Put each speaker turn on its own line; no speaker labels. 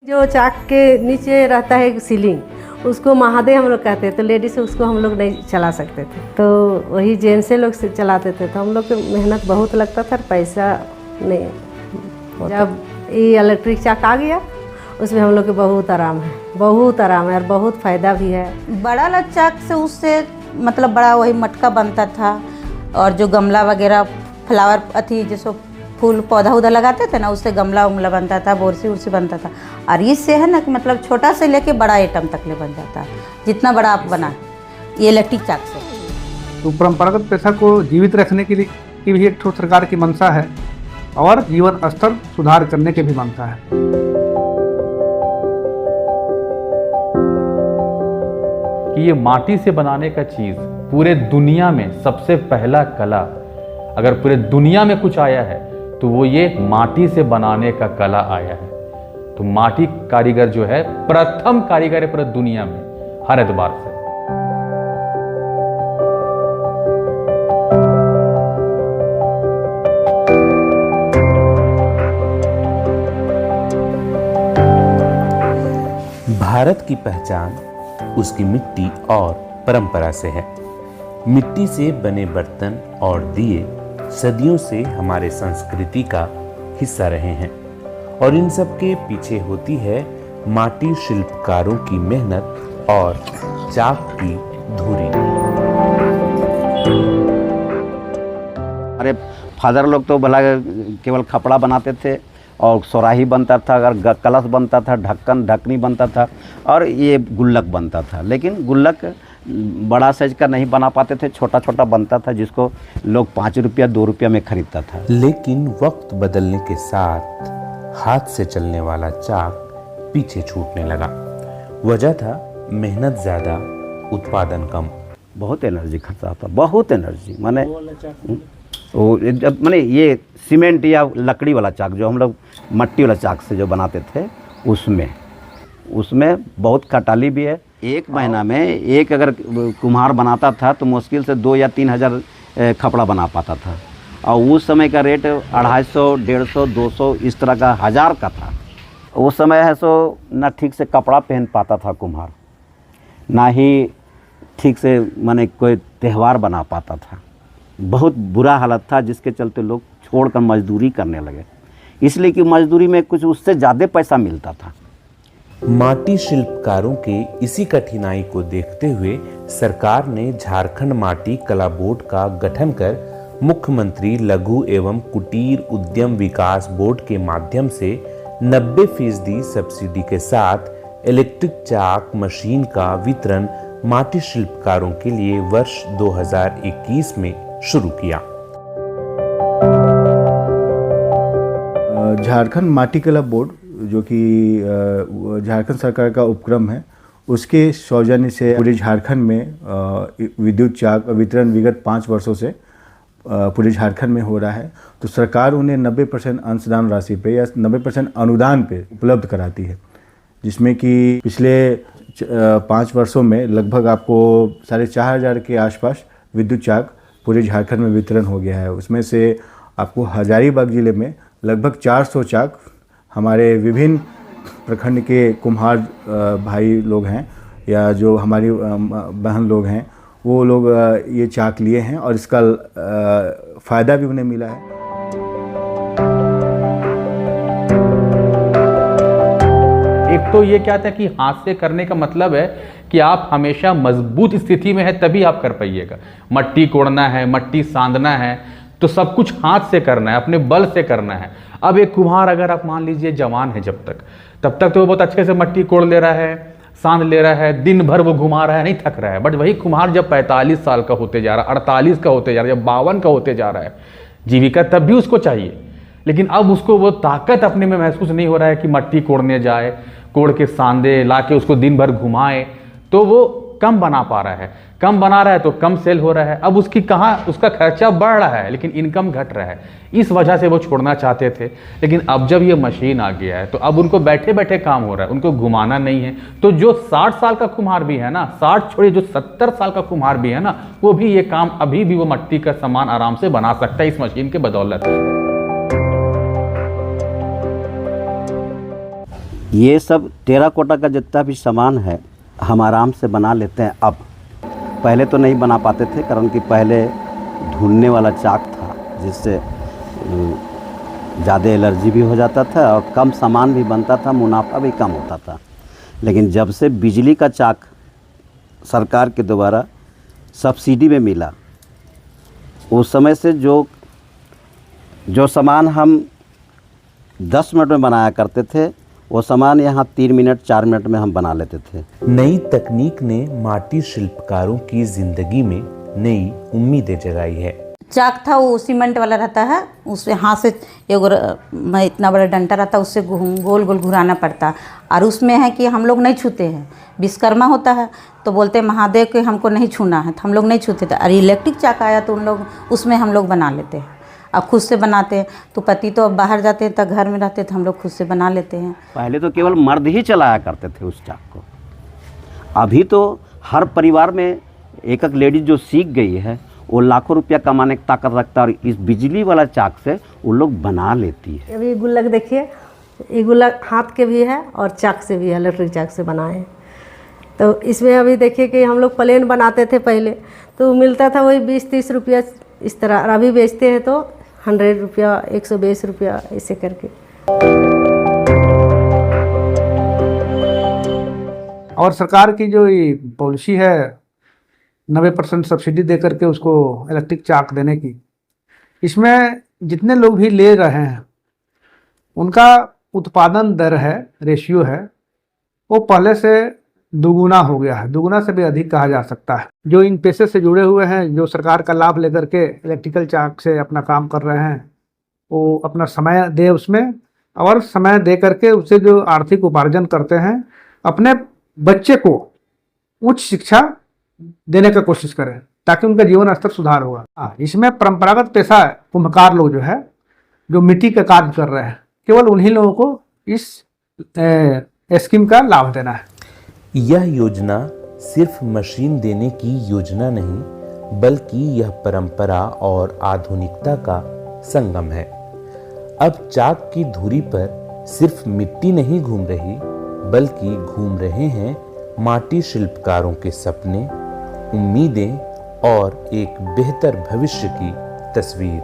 जो चाक के नीचे रहता है सीलिंग, उसको महादेव हम लोग कहते हैं, तो लेडीज उसको हम लोग नहीं चला सकते थे, तो वही जेंट्स लोग से चलाते थे। तो हम लोग को मेहनत बहुत लगता था, पैसा नहीं। जब ये इलेक्ट्रिक चाक आ गया उसमें हम लोग को बहुत आराम है, बहुत आराम है और बहुत फ़ायदा भी है।
बड़ा वाला चाक से उससे मतलब बड़ा वही मटका बनता था, और जो गमला वगैरह फ्लावर अथी जैसे फूल पौधा उधा लगाते थे ना, उससे गमला उमला बनता था, बोरसी उर्सी बनता था। और इससे है ना कि मतलब छोटा से लेके बड़ा आइटम तक ले बन जाता है, जितना बड़ा आप बना ये इलेक्ट्रिक चाक से।
तो परंपरागत पेशा को जीवित रखने के लिए की भी एक सरकार की मंशा है और जीवन स्तर सुधार करने की भी मंशा है।
कि ये माटी से बनाने का चीज़ पूरे दुनिया में सबसे पहला कला, अगर पूरे दुनिया में कुछ आया है तो वो ये माटी से बनाने का कला आया है। तो माटी कारीगर जो है प्रथम कारीगर है पूरे दुनिया में हर एतबार से।
भारत की पहचान उसकी मिट्टी और परंपरा से है। मिट्टी से बने बर्तन और दिए सदियों से हमारे संस्कृति का हिस्सा रहे हैं, और इन सब के पीछे होती है माटी शिल्पकारों की मेहनत और चाक की धुरी।
हमारे फादर लोग तो भला केवल कपड़ा बनाते थे और सुराही बनता था, अगर कलश बनता था, ढक्कनी बनता था, और ये गुल्लक बनता था। लेकिन गुल्लक बड़ा साइज का नहीं बना पाते थे, छोटा छोटा बनता था जिसको लोग 5 रुपया 2 रुपया में खरीदता था।
लेकिन वक्त बदलने के साथ हाथ से चलने वाला चाक पीछे छूटने लगा। वजह था मेहनत ज़्यादा, उत्पादन कम।
बहुत एनर्जी खर्चा था, बहुत एनर्जी। माने ये सीमेंट या लकड़ी वाला चाक जो हम लोग मट्टी वाला चाक से जो बनाते थे, उसमें बहुत खटाली भी है। एक महीना में एक अगर कुम्हार बनाता था तो मुश्किल से 2 या 3 हज़ार कपड़ा बना पाता था, और उस समय का रेट 250, 150, 200 इस तरह का 1000 का था। उस समय है सो ना ठीक से कपड़ा पहन पाता था कुम्हार, ना ही ठीक से माने कोई त्यौहार बना पाता था। बहुत बुरा हालत था, जिसके चलते लोग छोड़कर मजदूरी करने लगे, इसलिए कि मजदूरी में कुछ उससे ज़्यादा पैसा मिलता था।
माटी शिल्पकारों के इसी कठिनाई को देखते हुए सरकार ने झारखंड माटी कला बोर्ड का गठन कर मुख्यमंत्री लघु एवं कुटीर उद्यम विकास बोर्ड के माध्यम से 90% सब्सिडी के साथ इलेक्ट्रिक चाक मशीन का वितरण माटी शिल्पकारों के लिए वर्ष 2021 में शुरू किया।
झारखंड माटी कला बोर्ड जो कि झारखंड सरकार का उपक्रम है, उसके सौजन्य से पूरे झारखंड में विद्युत चाक वितरण विगत 5 वर्षों से पूरे झारखंड में हो रहा है। तो सरकार उन्हें 90% अंशदान राशि पे या 90% अनुदान पे उपलब्ध कराती है, जिसमें कि पिछले 5 वर्षों में लगभग आपको 4500 के आसपास विद्युत चाक पूरे झारखंड में वितरण हो गया है। उसमें से आपको हजारीबाग ज़िले में लगभग 400 चाक हमारे विभिन्न प्रखंड के कुम्हार भाई लोग हैं या जो हमारी बहन लोग हैं, वो लोग ये चाक लिए हैं और इसका फ़ायदा भी उन्हें मिला है।
एक तो ये क्या था कि हाथ से करने का मतलब है कि आप हमेशा मजबूत स्थिति में है तभी आप कर पाइएगा। मट्टी कोड़ना है, मट्टी सांधना है, तो सब कुछ हाथ से करना है, अपने बल से करना है। अब एक कुम्हार अगर आप मान लीजिए जवान है तब तक तो वो बहुत अच्छे से मट्टी कोड़ ले रहा है, सांध ले रहा है, दिन भर वो घुमा रहा है, नहीं थक रहा है। बट वही कुम्हार जब 45 साल का होते जा रहा है, 48 का होते जा रहा है, जब 52 का होते जा रहा है, जीविका तब भी उसको चाहिए, लेकिन अब उसको वो ताकत अपने में महसूस नहीं हो रहा है कि मट्टी कोड़ने जाए, कोड़ के सांधे ला के उसको दिन भर घुमाए, तो वो कम बना पा रहा है। कम बना रहा है तो कम सेल हो रहा है। अब उसकी उसका खर्चा बढ़ रहा है लेकिन इनकम घट रहा है। इस वजह से वो छोड़ना चाहते थे, लेकिन अब जब ये मशीन आ गया है तो अब उनको बैठे बैठे काम हो रहा है, उनको घुमाना नहीं है। तो जो 60 साल का कुम्हार भी है ना, 60 छोड़िए, जो 70 साल का कुम्हार भी है ना, वो भी ये काम अभी भी वो मट्टी का सामान आराम से बना सकता है इस मशीन के बदौलत।
ये सब टेराकोटा का जितना भी सामान है हम आराम से बना लेते हैं। अब पहले तो नहीं बना पाते थे, कारण कि पहले ढूंढने वाला चाक था जिससे ज़्यादा एलर्जी भी हो जाता था और कम सामान भी बनता था, मुनाफा भी कम होता था। लेकिन जब से बिजली का चाक सरकार के द्वारा सब्सिडी में मिला, उस समय से जो सामान हम 10 मिनट में बनाया करते थे वो सामान यहाँ 3 मिनट 4 मिनट में हम बना लेते थे।
नई तकनीक ने माटी शिल्पकारों की जिंदगी में नई उम्मीदें जगाई है।
चाक था वो सीमेंट वाला रहता है, उससे हाथ से इतना बड़ा डंटा रहता है, उससे गोल गोल घुराना पड़ता। और उसमें है कि हम लोग नहीं छूते हैं, विश्वकर्मा होता है तो बोलते हैं महादेव के हमको नहीं छूना है, तो हम लोग नहीं छूते थे। और इलेक्ट्रिक चाक आया तो उन लोग उसमें हम लोग बना लेते हैं, अब खुद से बनाते हैं। तो पति तो अब बाहर जाते हैं तो घर में रहते, तो हम लोग खुद से बना लेते हैं।
पहले तो केवल मर्द ही चलाया करते थे उस चाक को, अभी तो हर परिवार में एक एक लेडीज जो सीख गई है वो लाखों रुपया कमाने की ताकत रखता है, और इस बिजली वाला चाक से वो लोग बना लेती है।
अभी गुल्लक देखिए, ये गुल्लक हाथ के भी है और चाक से भी है, इलेक्ट्रिक चाक से बनाए हैं। तो इसमें अभी देखिए कि हम लोग प्लेन बनाते थे पहले, तो मिलता था वही 20-30 रुपया इस तरह, और अभी बेचते हैं तो 100 रुपया 120 रुपया ऐसे करके।
और सरकार की जो ये पॉलिसी है 90% सब्सिडी दे करके उसको इलेक्ट्रिक चाक देने की, इसमें जितने लोग भी ले रहे हैं उनका उत्पादन दर है, रेशियो है, वो पहले से दुगुना हो गया है, दुगुना से भी अधिक कहा जा सकता है। जो इन पेशे से जुड़े हुए हैं, जो सरकार का लाभ लेकर के इलेक्ट्रिकल चाक से अपना काम कर रहे हैं, वो अपना समय दे उसमें, और समय दे करके उससे जो आर्थिक उपार्जन करते हैं, अपने बच्चे को उच्च शिक्षा देने का कोशिश करें ताकि उनका जीवन स्तर सुधार होगा। इसमें परंपरागत पेशा कुम्भकार लोग जो है, जो मिट्टी का कार्य कर रहे हैं, केवल उन्हीं लोगों को इस स्कीम का लाभ देना है।
यह योजना सिर्फ मशीन देने की योजना नहीं, बल्कि यह परंपरा और आधुनिकता का संगम है। अब चाक की धुरी पर सिर्फ मिट्टी नहीं घूम रही, बल्कि घूम रहे हैं माटी शिल्पकारों के सपने, उम्मीदें और एक बेहतर भविष्य की तस्वीर।